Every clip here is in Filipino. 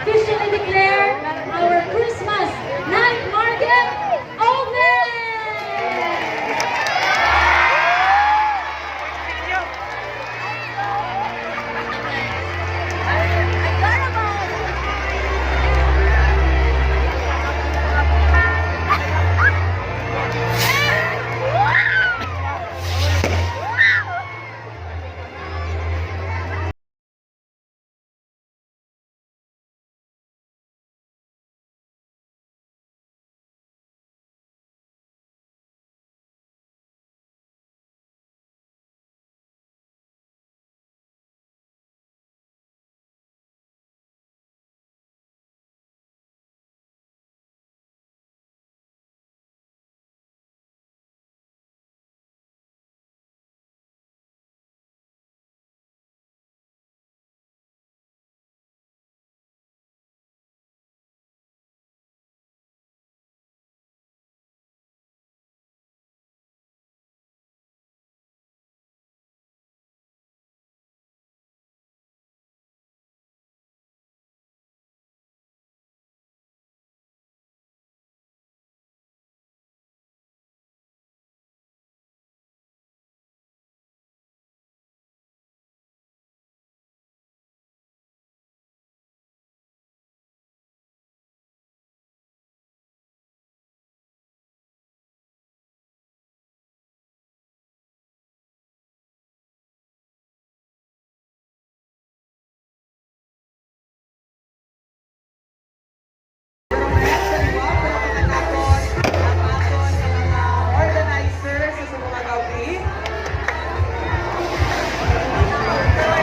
officially declare our Christmas night market open!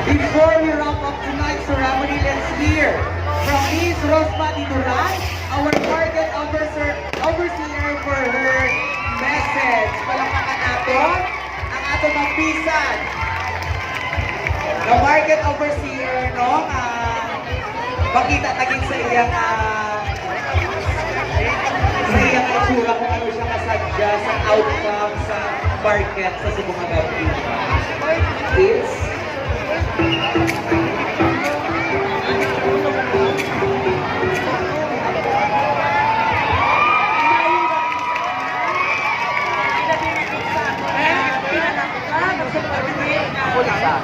Before we wrap up tonight's ceremony, let's hear from Ms. Rosmati Duran, our market overseer for her message. Palakpakan nato ang ato magpisan. The market overseer, no? Makita taging sa iyang itsura kung ano siya kasadya sa outcome sa market sa Cebu Magabi. Please.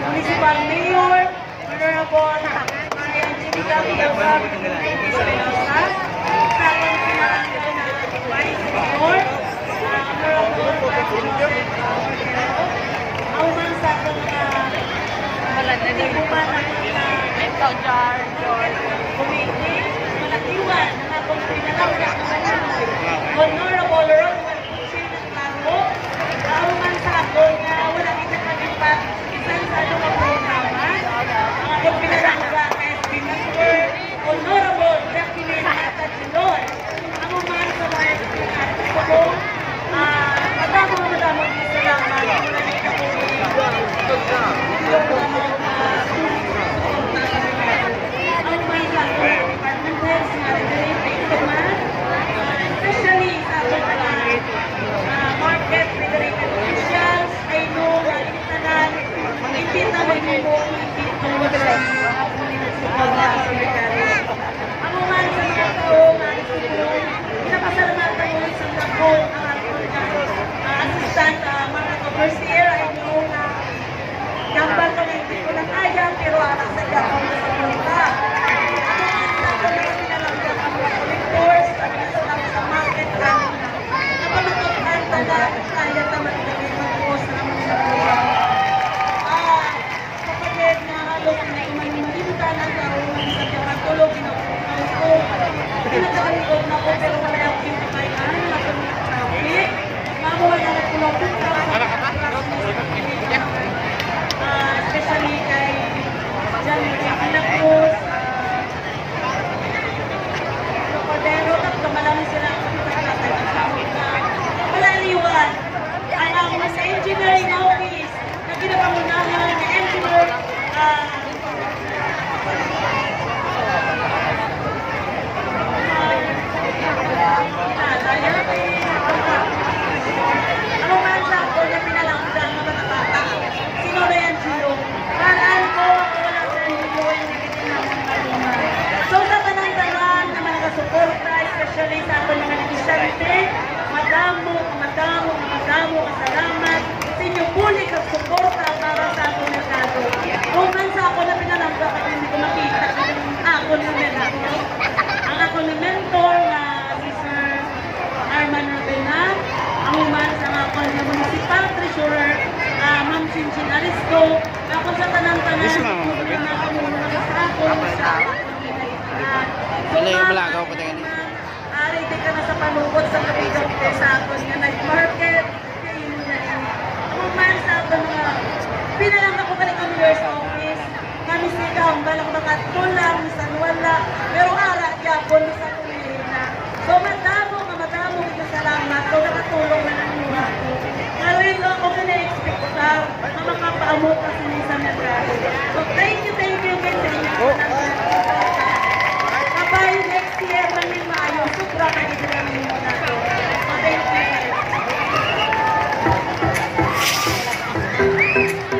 Municipal Mayor, Honorable Marian Jimika Villalba, Sakong Pinaranggo na Vice Mayor, Honorable President Auman sa itong nagbuman ng committee, malakiwan ng akong pinalawda ng Manoy, Honorable Ronald Kuchin ng Blanco, Auman sa akong wala kita kagipat isang sa ano ng programa, ang akong pinalawda SB Network, Honorable Jacqueline Matadilon, ang uman sa mga pinalawda ko, madamang salamat mula ng kapulong ang mga department heads nga rin, especially sa Chinchin Aristo, ako sa tanan-tanan, na kamuna sa ako, sa Dali, malagaw ko tayo. Ari, di ka na sa panubot sa kabigang sa ako nga night market. Ang man sa ako mga, pinalang ako ka ng mayor's office, kami sigang balang mga tulang, misan wala, pero ara, yapon sa kumihina. So madamo kita salamat, so nakatulong na ng mga ako. Pero yun ako ka na-expect ko na makapaamot kasi ni sa merkado. So thank you guys sa inyo. Kapay next year man yung maayos, sobra ka ito lang yung mga ako. So thank you guys.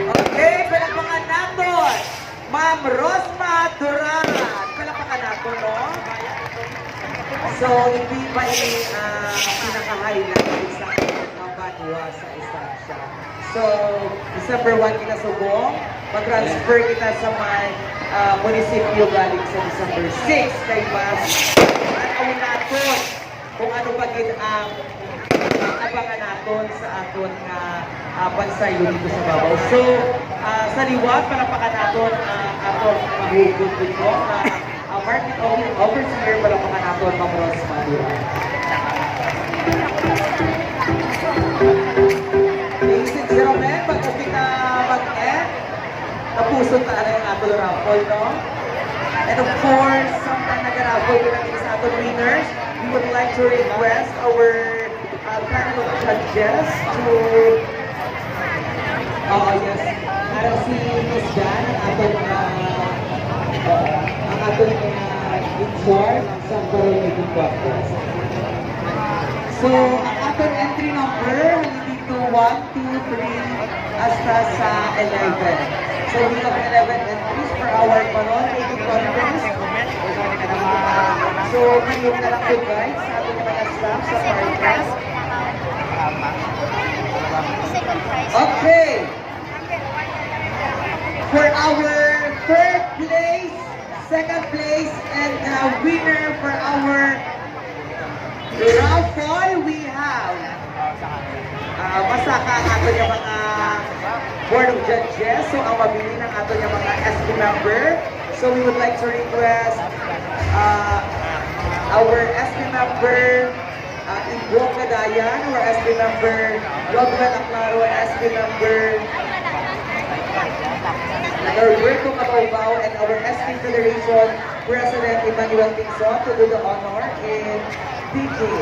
Okay, palakpakan natin. Ma'am Rosma Duran. Palakpakan natin, no? So, hindi pa pinaka-highlight sa Banwa sa Estancia. So, December 1 kita subong. Mag-transfer kita sa may munisipyo galing sa December 6 kay Mas. At awin natin kung ano pagin ang abangan natin sa aton nga bansayo dito sa Babaw. So, sa liwat, palapakan natin aton mahugot dito na market overseer, palapakan natin Ma'am Rosma Duran. Ladies and gentlemen, bago kita mag-end, napuso tayo yung aton raffle, no? And of course, sometime nag-raffle ko natin sa aton winners, we would like to request our panel of judges to yes, parang si Miss Dan, ang aton in charge sa Barangay Contest. So, ang aton entry number, dito 1, 2, 3, hasta sa 11. So, we have 11 entries for our Barangay Contest. So, ngayon na lang po guys, sa ating mga staff sa podcast. Okay. For our third place, second place, and winner for our raffle, we have masaka ang ato yung mga board of judges. So, ang mabili ng ato yung mga SB member. So, we would like to request our SB member Ibo Cadayan, our SB member Rodman Aclaro, SB member Norberto Cabaubao, and our SB Federation President Emmanuel Tingson to do the honor in DJ.